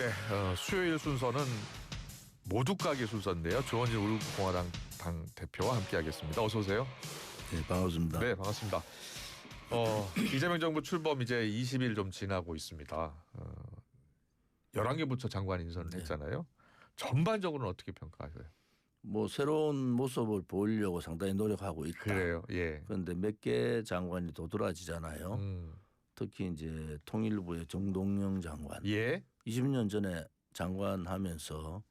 네, 수요일 순서는 모두가게 순서인데요. 조원진 우리공화당 당 대표와 함께하겠습니다. 어서 오세요. 네, 반갑습니다. 네, 반갑습니다. 이재명 정부 출범 이제 20일 좀 지나고 있습니다. 11개 부처 장관 인선을 했잖아요. 전반적으로는 어떻게 평가하세요? 뭐 새로운 모습을 보이려고 상당히 노력하고 있다. 그래요. 예. 그런데 몇 개 장관이 도드라지잖아요. 특히 이제 통일부의 정동영 장관. 예. 20년 전에 장관하면서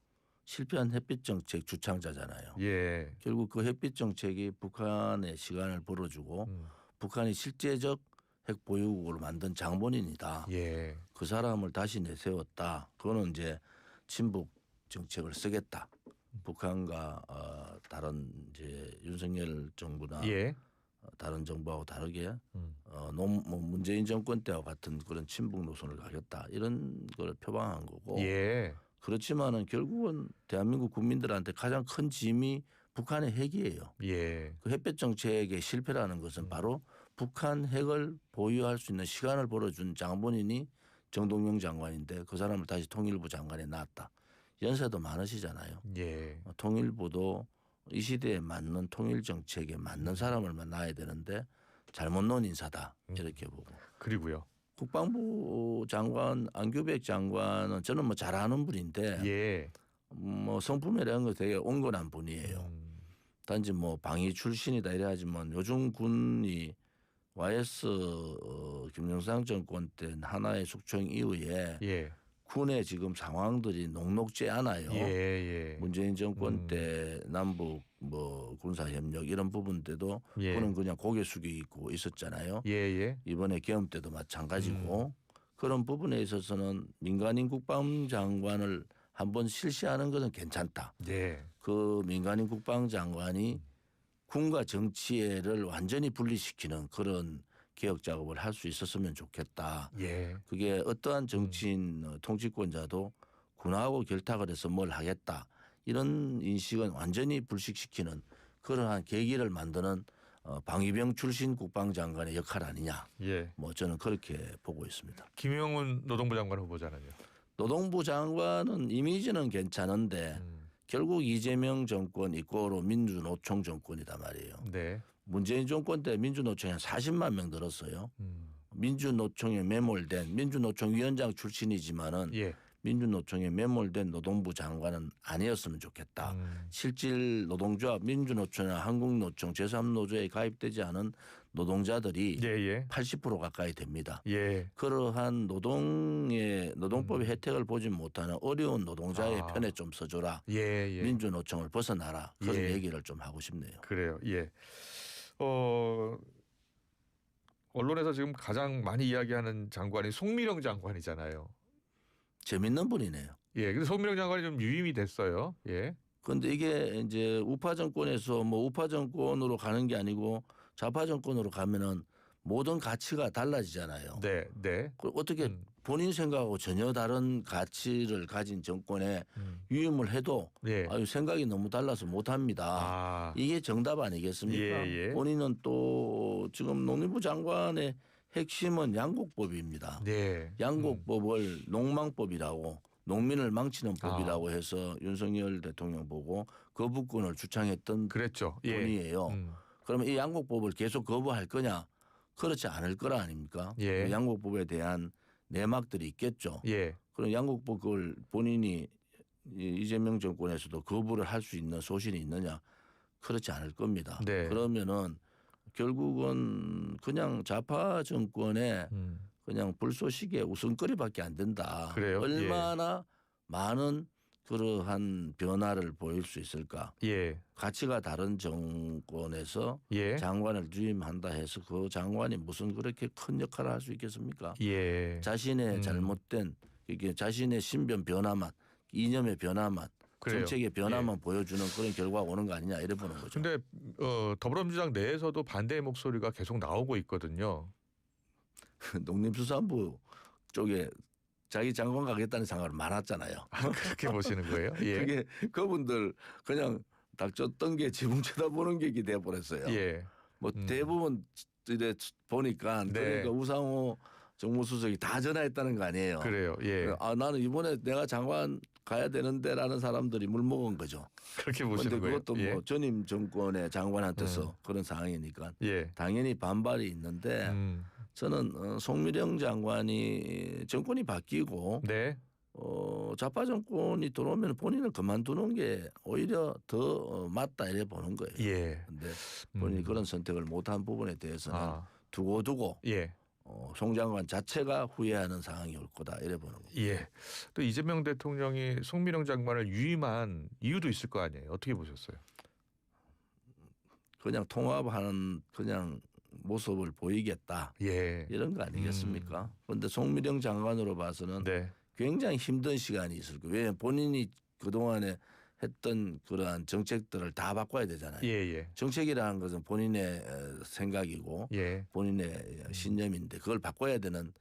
실패한 햇빛 정책 주창자잖아요. 예. 결국 그 햇빛 정책이 북한의 시간을 벌어주고 북한이 실제적 핵 보유국으로 만든 장본인이다. 예. 그 사람을 다시 내세웠다. 그거는 이제 친북 정책을 쓰겠다. 북한과 다른 이제 윤석열 정부나 예. 다른 정부하고 다르게 문재인 정권 때와 같은 그런 친북 노선을 가겠다. 이런 걸 표방한 거고. 예. 그렇지만은 결국은 대한민국 국민들한테 가장 큰 짐이 북한의 핵이에요. 예. 그 햇볕 정책의 실패라는 것은 바로 북한 핵을 보유할 수 있는 시간을 벌어준 장본인이 정동영 장관인데 그 사람을 다시 통일부 장관에 놨다. 연세도 많으시잖아요. 예. 통일부도 이 시대에 맞는 통일 정책에 맞는 사람을 만나야 되는데 잘못 놓은 인사다 이렇게 보고. 그리고요. 국방부 장관 안규백 장관은 저는 뭐 잘아는 분인데 예. 뭐 성품이라는 거 되게 온건한 분이에요. 단지 뭐 방위 출신이다 이래 하지만 요즘 군이 YS 김영삼 정권 때 하나의 숙청 이후에 예. 군의 지금 상황들이 녹록지 않아요. 예. 문재인 정권 때 남북 뭐 군사 협력 이런 부분 때도 예. 군은 그냥 고개 숙이고 있었잖아요. 예. 이번에 계엄 때도 마찬가지고 그런 부분에 있어서는 민간인 국방장관을 한번 실시하는 것은 괜찮다. 예. 그 민간인 국방장관이 군과 정치를 완전히 분리시키는 그런 개혁 작업을 할 수 있었으면 좋겠다. 예. 그게 어떠한 정치인 통치권자도 군하고 결탁을 해서 뭘 하겠다. 이런 인식은 완전히 불식시키는 그러한 계기를 만드는 방위병 출신 국방장관의 역할 아니냐. 예. 뭐 저는 그렇게 보고 있습니다. 김용훈 노동부 장관 후보자는요. 노동부 장관은 이미지는 괜찮은데 결국 이재명 정권 이꼬로 민주노총 정권이다 말이에요. 네. 문재인 정권 때 민주노총이 한 40만 명 들었어요. 민주노총에 매몰된 민주노총 위원장 출신이지만은 예. 민주노총에 매몰된 노동부 장관은 아니었으면 좋겠다. 실질 노동조합 민주노총이나 한국노총 제3노조에 가입되지 않은 노동자들이 예. 80% 가까이 됩니다. 예. 그러한 노동법의 혜택을 보지 못하는 어려운 노동자의 편에 좀 서줘라. 예. 민주노총을 벗어나라. 그런 예. 얘기를 좀 하고 싶네요. 그래요. 예. 언론에서 지금 가장 많이 이야기하는 장관이 송미령 장관이잖아요. 재밌는 분이네요. 예. 근데 송미령 장관이 좀 유임이 됐어요. 예. 그런데 이게 이제 우파 정권에서 뭐 우파 정권으로 가는 게 아니고 좌파 정권으로 가면은 모든 가치가 달라지잖아요. 네. 어떻게 본인 생각하고 전혀 다른 가치를 가진 정권에 유임을 해도 예. 생각이 너무 달라서 못합니다. 이게 정답 아니겠습니까? 예. 본인은 또 지금 농림부 장관의 핵심은 양곡법입니다. 네. 양곡법을 농망법이라고 농민을 망치는 법이라고 해서 윤석열 대통령 보고 거부권을 주창했던 그랬죠. 분이에요. 그러면 이 양곡법을 계속 거부할 거냐? 그렇지 않을 거라 아닙니까? 예. 양곡법에 대한 내막들이 있겠죠. 예. 그럼 양곡법을 본인이 이재명 정권에서도 거부를 할 수 있는 소신이 있느냐? 그렇지 않을 겁니다. 네. 그러면은 결국은 그냥 좌파 정권의 그냥 불쏘시개 웃음거리밖에 안 된다. 그래요? 얼마나 많은 그러한 변화를 보일 수 있을까? 예. 가치가 다른 정권에서 예. 장관을 유임한다 해서 그 장관이 무슨 그렇게 큰 역할을 할 수 있겠습니까? 예. 자신의 잘못된 이게 자신의 신변 변화만 이념의 변화만 그래요. 정책의 변화만 보여주는 그런 결과가 오는 거 아니냐 이래 보는 거죠. 근데 더불어민주당 내에서도 반대의 목소리가 계속 나오고 있거든요. 농림수산부 쪽에 자기 장관 가겠다는 생각이 많았잖아요. 그렇게 보시는 거예요? 예. 그게 그분들 그냥 닥쳤던 게 지붕 쳐다보는 게 돼 버렸어요. 예. 뭐 대부분 이래 보니까 네. 그러니까 우상호 정무수석이 다 전화했다는 거 아니에요. 그래요. 예. 아 나는 이번에 내가 장관 가야 되는데라는 사람들이 물먹은 거죠. 그렇게 그런데 보시는 거예요. 그것도 예. 뭐 전임 정권의 장관한테서 그런 상황이니까 예. 당연히 반발이 있는데 저는 송미령 장관이 정권이 바뀌고 네. 좌파 정권이 들어오면 본인을 그만두는 게 오히려 더 맞다 이래 보는 거예요. 예. 근데 본인이 그런 선택을 못한 부분에 대해서는 아. 두고 예. 송 장관 자체가 후회하는 상황이 올 거다 이래 보는 거예요. 예. 또 이재명 대통령이 송미령 장관을 유임한 이유도 있을 거 아니에요. 어떻게 보셨어요? 그냥 통합하는 그냥 모습을 보이겠다 예. 이런 거 아니겠습니까? 그런데 송미령 장관으로 봐서는 네. 굉장히 힘든 시간이 있을 거예요. 왜냐하면 본인이 그동안에 했던 그러한 정책들을 다 바꿔야 되잖아요. 예, 예. 정책이라는 것은 본인의 생각이고 예. 본인의 신념인데 그걸 바꿔야 되는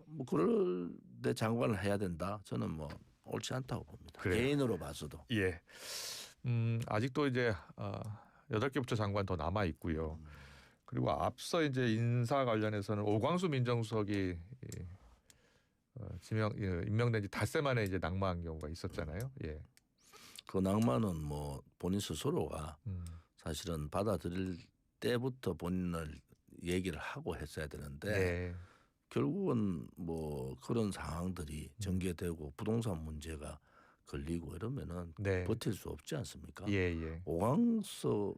뭐 그럴 때 장관을 해야 된다. 저는 뭐 옳지 않다고 봅니다. 그래요. 개인으로 봐서도. 예. 아직도 이제 8개 부처 장관 더 남아 있고요. 그리고 앞서 이제 인사 관련해서는 오광수 민정수석이 임명된 지 닷새 만에 이제 낙마한 경우가 있었잖아요. 예. 그 낭만은 뭐 본인 스스로가 사실은 받아들일 때부터 본인을 얘기를 하고 했어야 되는데 네. 결국은 뭐 그런 상황들이 전개되고 부동산 문제가 걸리고 이러면은 네. 버틸 수 없지 않습니까? 예, 예. 오광수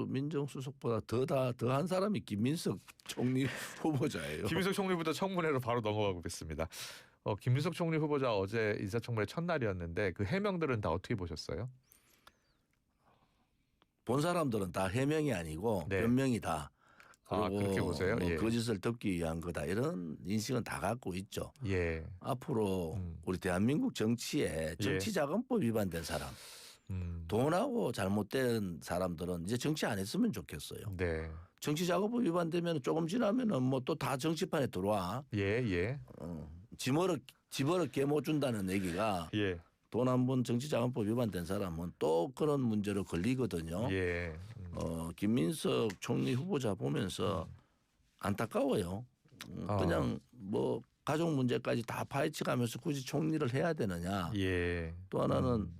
민정수석보다 더한 사람이 김민석 총리 후보자예요. 김민석 총리부터 청문회로 바로 넘어가 보겠습니다. 김민석 총리 후보자 어제 인사청문회 첫날이었는데 그 해명들은 다 어떻게 보셨어요? 본 사람들은 다 해명이 아니고 네. 변명이다. 아, 그리고 그렇게 보세요? 뭐 예. 거짓을 덮기 위한 거다 이런 인식은 다 갖고 있죠. 예. 앞으로 우리 대한민국 정치에 정치자금법 위반된 사람, 돈하고 잘못된 사람들은 이제 정치 안 했으면 좋겠어요. 네. 정치자금법 위반되면 조금 지나면은 뭐 또 다 정치판에 들어와. 예, 예. 집어를 개못 준다는 얘기가 예. 돈 한 번 정치자금법 위반된 사람은 또 그런 문제로 걸리거든요. 예. 김민석 총리 후보자 보면서 안타까워요. 그냥 뭐 가족 문제까지 다 파헤쳐가면서 굳이 총리를 해야 되느냐. 예. 또 하나는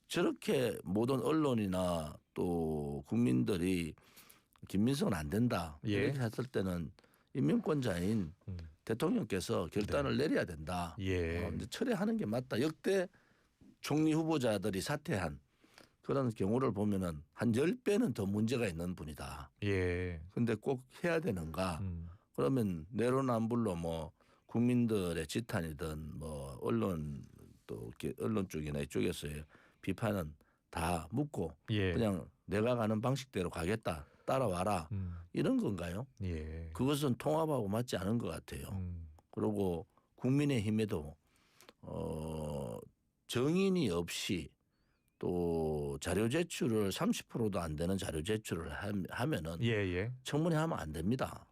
저렇게 모든 언론이나 또 국민들이 김민석은 안 된다. 예. 이렇게 했을 때는 임명권자인 대통령께서 결단을 내려야 된다. 예. 이제 철회하는 게 맞다. 역대 총리 후보자들이 사퇴한 그런 경우를 보면은 한 10배는 더 문제가 있는 분이다. 예. 근데 꼭 해야 되는가? 그러면 내로남불로 뭐 국민들의 지탄이든 뭐 언론 또 언론 쪽이나 이쪽에서의 비판은 다 묻고 예. 그냥 내가 가는 방식대로 가겠다. 따라와라. 이런 건가요? 예. 그것은 통합하고 맞지 않은 것 같아요. 그리고 국민의힘에도 정인이 없이 또 자료 제출을 30%도 안 되는 자료 제출을 하면은 예. 청문회 하면 안 됩니다.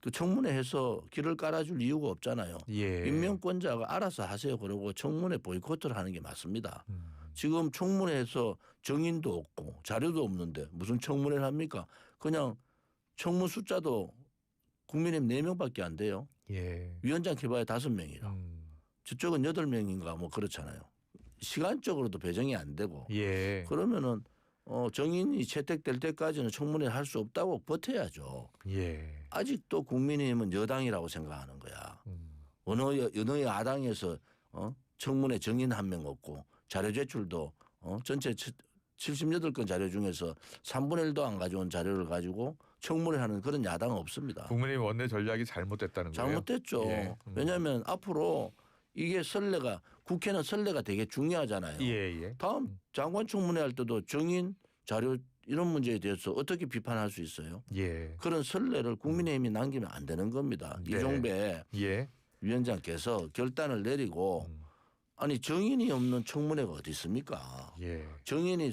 또 청문회해서 길을 깔아줄 이유가 없잖아요. 예. 임명권자가 알아서 하세요. 그러고 청문회 보이콧을 하는 게 맞습니다. 지금 청문회에서 정인도 없고 자료도 없는데 무슨 청문회를 합니까? 그냥 청문 숫자도 국민의힘 4명밖에 안 돼요. 예. 위원장 해봐야 5명이라. 저쪽은 8명인가 뭐 그렇잖아요. 시간적으로도 배정이 안 되고. 예. 그러면은 정인이 채택될 때까지는 청문회 할 수 없다고 버텨야죠. 예. 아직도 국민의힘은 여당이라고 생각하는 거야. 어느 야당에서 청문회 정인 1명 없고 자료 제출도 전체 78건 자료 중에서 3분의 1도 안 가져온 자료를 가지고 청문회 하는 그런 야당은 없습니다. 국민의힘 원내 전략이 잘못됐다는 거예요. 잘못됐죠. 예. 왜냐하면 앞으로 이게 선례가 국회는 선례가 되게 중요하잖아요. 예. 다음 장관 청문회 할 때도 정인 자료 이런 문제에 대해서 어떻게 비판할 수 있어요? 예. 그런 선례를 국민의힘이 남기면 안 되는 겁니다. 네. 이종배 예. 위원장께서 결단을 내리고 아니 정인이 없는 청문회가 어디 있습니까? 예. 정인이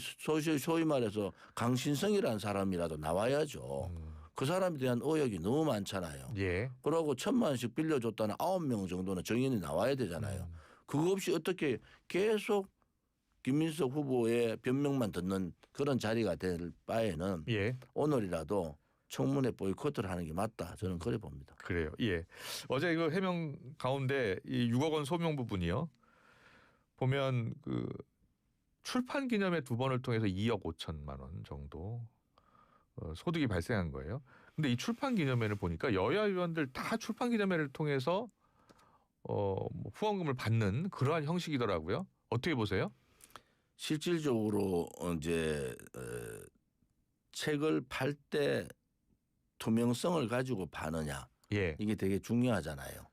소위 말해서 강신성이라는 사람이라도 나와야죠. 그 사람에 대한 의혹이 너무 많잖아요. 예. 그러고 1,000만 원씩 빌려줬다는 9명 정도는 정인이 나와야 되잖아요. 그거 없이 어떻게 계속 김민석 후보의 변명만 듣는 그런 자리가 될 바에는 예. 오늘이라도 청문회 보이콧을 하는 게 맞다. 저는 그래 봅니다. 그래요. 예. 어제 그 해명 가운데 이 6억 원 소명 부분이요. 보면 그 출판 기념회 2번을 통해서 2억 5천만 원 정도 소득이 발생한 거예요. 근데 이 출판 기념회를 보니까 여야 의원들 다 출판 기념회를 통해서 뭐 후원금을 받는 그러한 형식이더라고요. 어떻게 보세요? 실질적으로 이제 책을 팔 때 투명성을 가지고 파느냐 예. 이게 되게 중요하잖아요.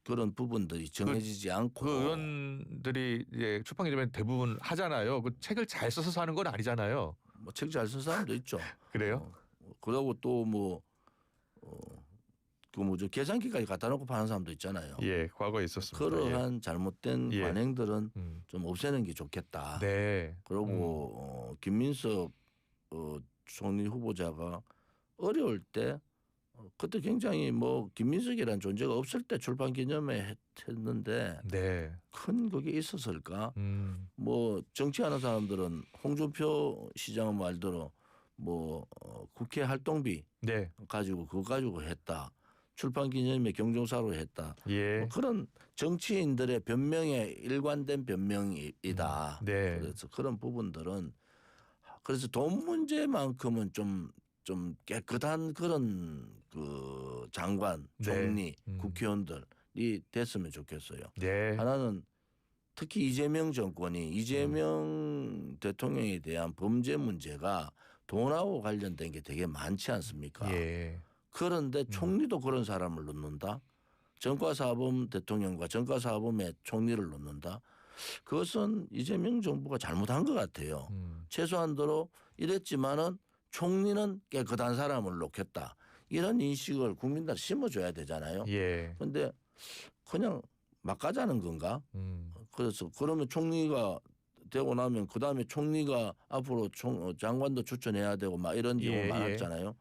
그런 부분들이 정해지지 않고 그 의원들이 이제 출판 기념회 대부분 하잖아요. 그 책을 잘 써서 하는 건 아니잖아요. 뭐 책 잘 쓴 사람도 있죠. 그래요? 그러고 또 뭐 그 뭐죠 계산기까지 갖다 놓고 파는 사람도 있잖아요. 예, 과거에 있었습니다. 그러한 잘못된 예. 관행들은 음. 좀 없애는 게 좋겠다. 네. 그리고 김민석 총리 후보자가 어려울 때 그때 굉장히 뭐 김민석이라는 존재가 없을 때 출판 기념회 했는데 네. 큰 그게 있었을까? 뭐 정치하는 사람들은 홍준표 시장은 말대로 뭐 국회 활동비 네. 가지고 그거 가지고 했다. 출판 기념회 경종사로 했다. 예. 뭐 그런 정치인들의 변명에 일관된 변명이다. 네. 그래서 그런 부분들은 그래서 돈 문제만큼은 좀 깨끗한 그런 그 장관, 총리, 네. 국회의원들이 됐으면 좋겠어요. 네. 하나는 특히 이재명 정권이 이재명 대통령에 대한 범죄 문제가 돈하고 관련된 게 되게 많지 않습니까? 예. 그런데 총리도 그런 사람을 넣는다. 전과사범 대통령과 전과사범의 총리를 넣는다. 그것은 이재명 정부가 잘못한 것 같아요. 최소한도로 이랬지만은 총리는 깨끗한 사람을 놓겠다. 이런 인식을 국민들 심어줘야 되잖아요. 예. 그런데 그냥 막 가자는 건가? 그래서 그러면 총리가 되고 나면 그 다음에 총리가 앞으로 장관도 추천해야 되고 막 이런 경우 예, 많았잖아요.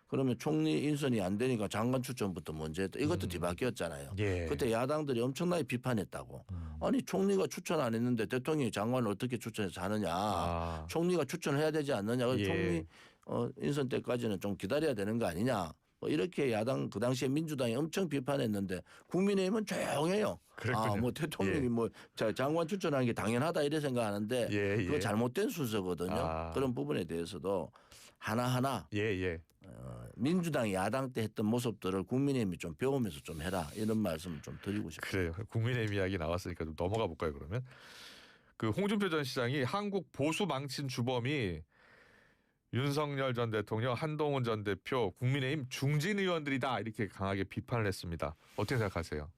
그러면 총리 인선이 안 되니까 장관 추천부터 먼저 했다. 이것도 뒤바뀌었잖아요. 예. 그때 야당들이 엄청나게 비판했다고. 아니 총리가 추천 안 했는데 대통령이 장관을 어떻게 추천해서 하느냐. 아. 총리가 추천을 해야 되지 않느냐. 예. 총리 인선 때까지는 좀 기다려야 되는 거 아니냐. 뭐 이렇게 야당 그 당시에 민주당이 엄청 비판했는데 국민의힘은 조용해요. 그랬군요. 뭐 대통령이 예. 뭐 장관 추천하는 게 당연하다 이래 생각하는데 예, 예. 그거 잘못된 순서거든요. 아. 그런 부분에 대해서도 하나하나 예, 예. 민주당이 야당 때 했던 모습들을 국민의힘이 좀 배우면서 좀 해라 이런 말씀을 좀 드리고 싶어요. 그래요. 국민의힘 이야기 나왔으니까 좀 넘어가 볼까요, 그러면? 그 홍준표 전 시장이 한국 보수 망친 주범이 윤석열 전 대통령, 한동훈 전 대표, 국민의힘 중진 의원들이다 이렇게 강하게 비판을 했습니다. 어떻게 생각하세요?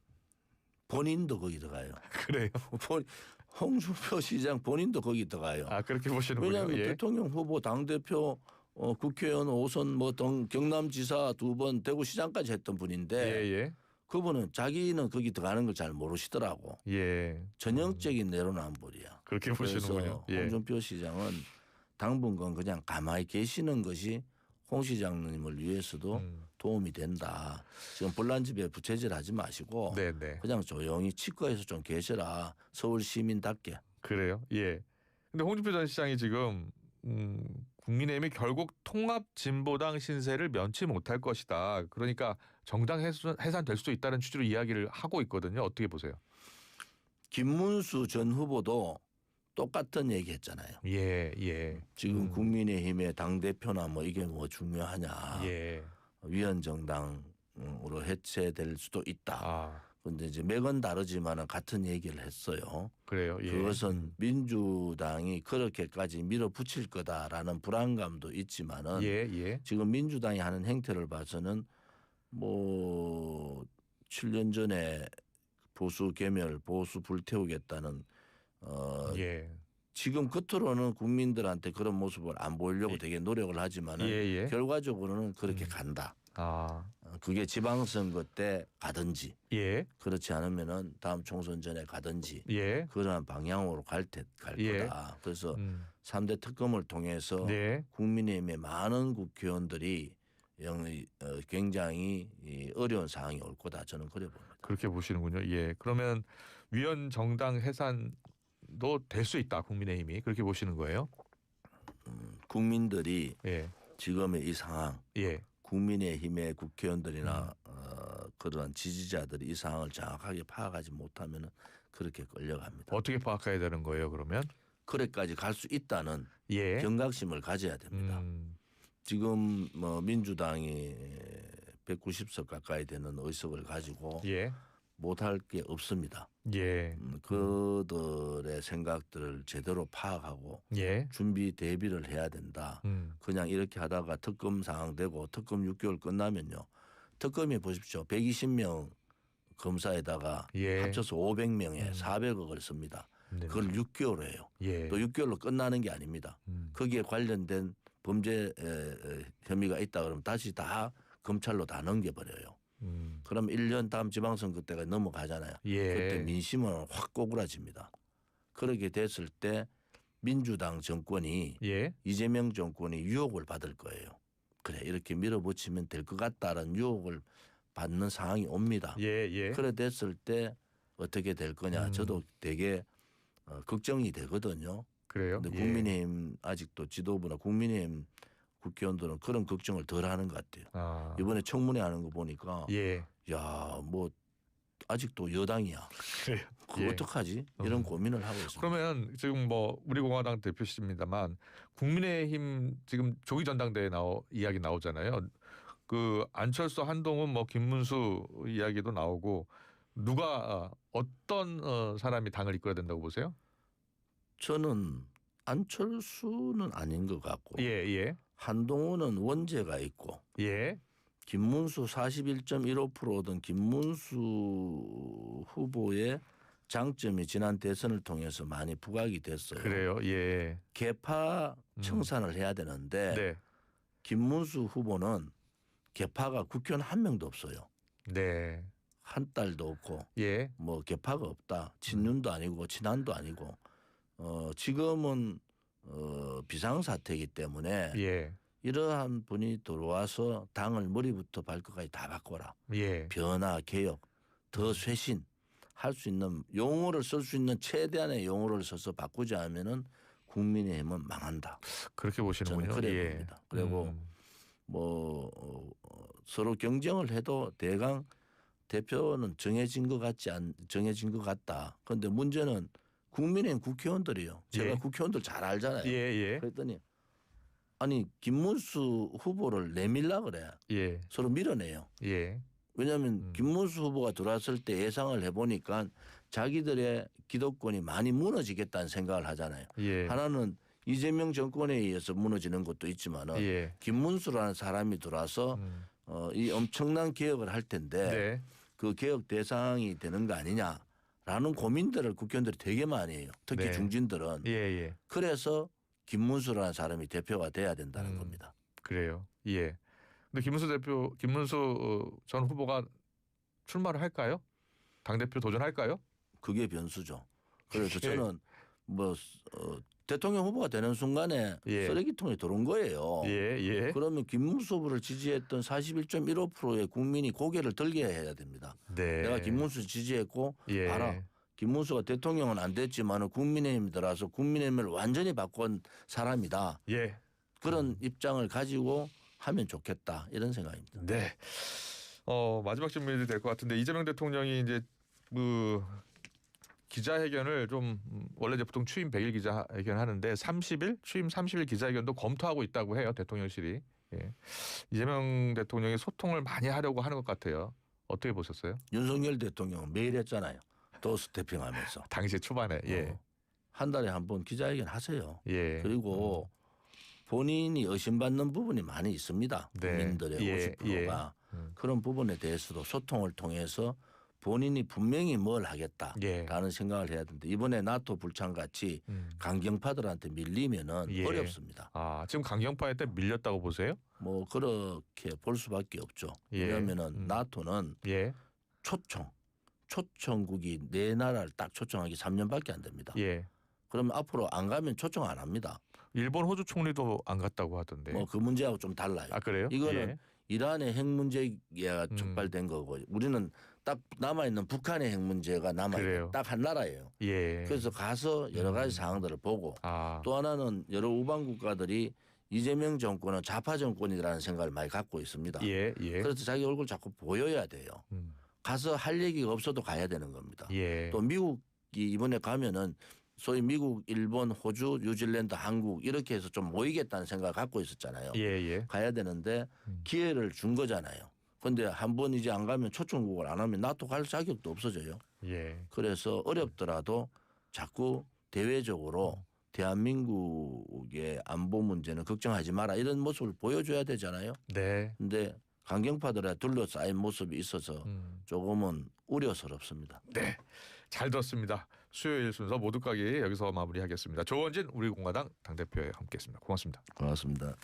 본인도 거기 들어가요. 그래요? 홍준표 시장 본인도 거기 들어가요. 아, 그렇게 보시는군요. 왜냐하면 예. 대통령 후보, 당대표, 국회의원 5선 뭐 등 경남지사 2번, 대구시장까지 했던 분인데 예, 예. 그분은 자기는 거기 들어가는 걸 잘 모르시더라고. 예. 전형적인 내로남불이야. 그렇게 그래서 보시는군요. 예. 홍준표 시장은 당분간 그냥 가만히 계시는 것이 홍 시장님을 위해서도 도움이 된다. 지금 불난집에 부채질하지 마시고 네, 네. 그냥 조용히 치과에서 좀 계셔라. 서울 시민답게. 그래요. 예. 근데 홍준표 전 시장이 지금 국민의힘이 결국 통합 진보당 신세를 면치 못할 것이다. 그러니까 정당 해산될 수도 있다는 취지로 이야기를 하고 있거든요. 어떻게 보세요? 김문수 전 후보도 똑같은 얘기했잖아요. 예, 예. 지금 국민의힘의 당 대표나 뭐 이게 뭐 중요하냐. 예. 위헌정당으로 해체될 수도 있다. 아, 그런데 이제 맥은 다르지만은 같은 얘기를 했어요. 그래요. 예. 그것은 민주당이 그렇게까지 밀어붙일 거다라는 불안감도 있지만은 예, 예. 지금 민주당이 하는 행태를 봐서는 뭐 7년 전에 보수 개멸, 보수 불태우겠다는 예. 지금 겉으로는 국민들한테 그런 모습을 안 보이려고 되게 노력을 하지만은 예, 예. 결과적으로는 그렇게 간다. 아, 그게 지방선거 때 가든지 예. 그렇지 않으면은 다음 총선 전에 가든지 예. 그러한 방향으로 갈 예. 거다. 그래서 3대 특검을 통해서 네. 국민의힘의 많은 국회의원들이 굉장히 어려운 상황이 올 거다. 저는 그래 봅니다. 그렇게 보시는군요. 예. 그러면 위헌 정당 해산도 될 수 있다. 국민의힘이 그렇게 보시는 거예요? 국민들이 예. 지금의 이 상황, 예. 국민의힘의 국회의원들이나 그런 지지자들이 이 상황을 정확하게 파악하지 못하면 그렇게 끌려갑니다. 어떻게 파악해야 되는 거예요, 그러면? 그래까지 갈 수 있다는 예. 경각심을 가져야 됩니다. 지금 뭐 민주당이 190석 가까이 되는 의석을 가지고 예. 못할 게 없습니다. 예. 그들의 생각들을 제대로 파악하고 예. 준비 대비를 해야 된다. 그냥 이렇게 하다가 특검 상황 되고 특검 6개월 끝나면요. 특검이 보십시오. 120명 검사에다가 예. 합쳐서 500명에 400억을 씁니다. 네. 그걸 6개월 해요. 예. 또 6개월로 끝나는 게 아닙니다. 거기에 관련된 범죄 혐의가 있다 그러면 다시 다 검찰로 다 넘겨버려요. 그럼 1년 다음 지방선거 때가 넘어가잖아요. 예. 그때 민심은 확 꼬그라집니다. 그렇게 됐을 때 민주당 정권이 예. 이재명 정권이 유혹을 받을 거예요. 그래 이렇게 밀어붙이면 될 것 같다는 유혹을 받는 상황이 옵니다. 예. 예. 그래 됐을 때 어떻게 될 거냐 저도 되게 걱정이 되거든요. 그래요? 근데 예. 국민의힘 아직도 지도부나 국민의힘 국회의원들은 그런 걱정을 덜 하는 것 같아요. 아. 이번에 청문회 하는 거 보니까 예. 야, 뭐 아직도 여당이야. 그래요. 그 예. 어떡하지? 이런 고민을 하고 있습니다. 그러면 지금 뭐 우리 공화당 대표시입니다만 국민의힘 지금 조기 전당대회 이야기 나오잖아요. 그 안철수, 한동훈, 뭐 김문수 이야기도 나오고 누가 어떤 사람이 당을 이끌어야 된다고 보세요? 저는 안철수는 아닌 것 같고 예, 예, 한동훈은 원죄가 있고 예, 김문수 41.15% 얻은 김문수 후보의 장점이 지난 대선을 통해서 많이 부각이 됐어요. 그래요. 예, 개파 청산을 해야 되는데 네, 김문수 후보는 개파가 국회의원 한 명도 없어요. 네, 한 딸도 없고 예, 뭐 개파가 없다. 친윤도 아니고 친한도 아니고 지금은 비상사태이기 때문에 예, 이러한 분이 들어와서 당을 머리부터 발끝까지 다 바꿔라. 예, 변화, 개혁, 더 쇄신 할 수 있는 용어를 쓸 수 있는 최대한의 용어를 써서 바꾸지 않으면은 국민의힘은 망한다. 그렇게 보시는군요. 저는 그래 예. 봅니다. 그리고 뭐 서로 경쟁을 해도 대강 대표는 정해진 것 같다. 그런데 문제는 국민의힘 국회의원들이요. 제가 예. 국회의원들 잘 알잖아요. 예, 예, 그랬더니 아니 김문수 후보를 내밀라 그래. 예, 서로 밀어내요. 예, 왜냐하면 김문수 후보가 들어왔을 때 예상을 해보니까 자기들의 기득권이 많이 무너지겠다는 생각을 하잖아요. 예, 하나는 이재명 정권에 의해서 무너지는 것도 있지만은 예, 김문수라는 사람이 들어와서 이 엄청난 개혁을 할 텐데 네, 그 개혁 대상이 되는 거 아니냐라는 고민들을 국회의원들이 되게 많이 해요. 특히 네. 중진들은. 예, 예. 그래서 김문수라는 사람이 대표가 돼야 된다는 겁니다. 그래요. 예. 근데 김문수 전 후보가 출마를 할까요? 당 대표 도전할까요? 그게 변수죠. 그래서 예. 저는 뭐 대통령 후보가 되는 순간에 예. 쓰레기통에 들어온 거예요. 예, 예. 그러면 김문수 후보를 지지했던 41.15%의 국민이 고개를 들게 해야 됩니다. 네. 내가 김문수 지지했고 예. 알아. 김문수가 대통령은 안 됐지만 국민의힘이 들어와서 국민의힘을 완전히 바꾼 사람이다. 예. 그런 입장을 가지고 하면 좋겠다. 이런 생각입니다. 네. 마지막 질문이 될 것 같은데 이재명 대통령이 이제 그 기자회견을 좀 원래 이제 보통 취임 100일 기자회견 하는데 30일 취임 30일 기자회견도 검토하고 있다고 해요. 대통령실이. 예. 이재명 대통령이 소통을 많이 하려고 하는 것 같아요. 어떻게 보셨어요? 윤석열 대통령은 매일 했잖아요. 또 스태핑하면서. 당시 초반에. 예. 한 달에 한 번 기자회견 하세요. 예. 그리고 본인이 의심받는 부분이 많이 있습니다. 네. 국민들의 예, 50%가 그런 부분에 대해서도 소통을 통해서 본인이 분명히 뭘 하겠다라는 예. 생각을 해야 되는데 이번에 나토 불창같이 강경파들한테 밀리면은 예. 어렵습니다. 아, 지금 강경파한테 밀렸다고 보세요? 뭐 그렇게 볼 수밖에 없죠. 예. 왜냐하면은 나토는 예. 초청국이 네 나라를 딱 초청하기 3년밖에 안 됩니다. 예. 그러면 앞으로 안 가면 초청 안 합니다. 일본 호주 총리도 안 갔다고 하던데. 뭐 그 문제하고 좀 달라요. 아, 그래요? 이거는 예. 이란의 핵 문제가 촉발된 거고 우리는 딱 남아 있는 북한의 핵 문제가 남아 그래요. 있는 딱 한 나라예요. 예. 그래서 가서 여러 가지 사항들을 보고 아. 또 하나는 여러 우방 국가들이 이재명 정권은 좌파 정권이라는 생각을 많이 갖고 있습니다. 예, 예. 그래서 자기 얼굴 자꾸 보여야 돼요. 음. 가서 할 얘기가 없어도 가야 되는 겁니다. 예. 또 미국이 이번에 가면은 소위 미국, 일본, 호주, 뉴질랜드, 한국 이렇게 해서 좀 모이겠다는 생각을 갖고 있었잖아요. 예, 예. 가야 되는데 기회를 준 거잖아요. 근데 한 번 이제 안 가면 초청국을 안 하면 나토 갈 자격도 없어져요. 예. 그래서 어렵더라도 자꾸 대외적으로 대한민국의 안보 문제는 걱정하지 마라 이런 모습을 보여줘야 되잖아요. 네. 근데 강경파들에 둘러싸인 모습이 있어서 조금은 우려스럽습니다. 네. 잘 들었습니다. 수요일 순서 모두 가기 여기서 마무리하겠습니다. 조원진 우리공화당 당대표와 함께했습니다. 고맙습니다. 고맙습니다.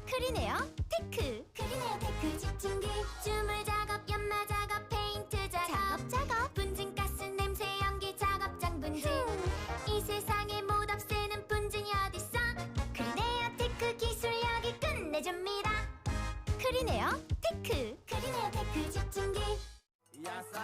크리네어 테크. 크리네어 테크 집중기 주물 작업 연마 작업 페인트 작업 분진가스 냄새 연기 작업장 분진 이 세상에 못 없애는 분진이 어딨어. 크리네어 테크 기술력이 끝내줍니다. 크리네어 테크. 크리네어 테크 집중기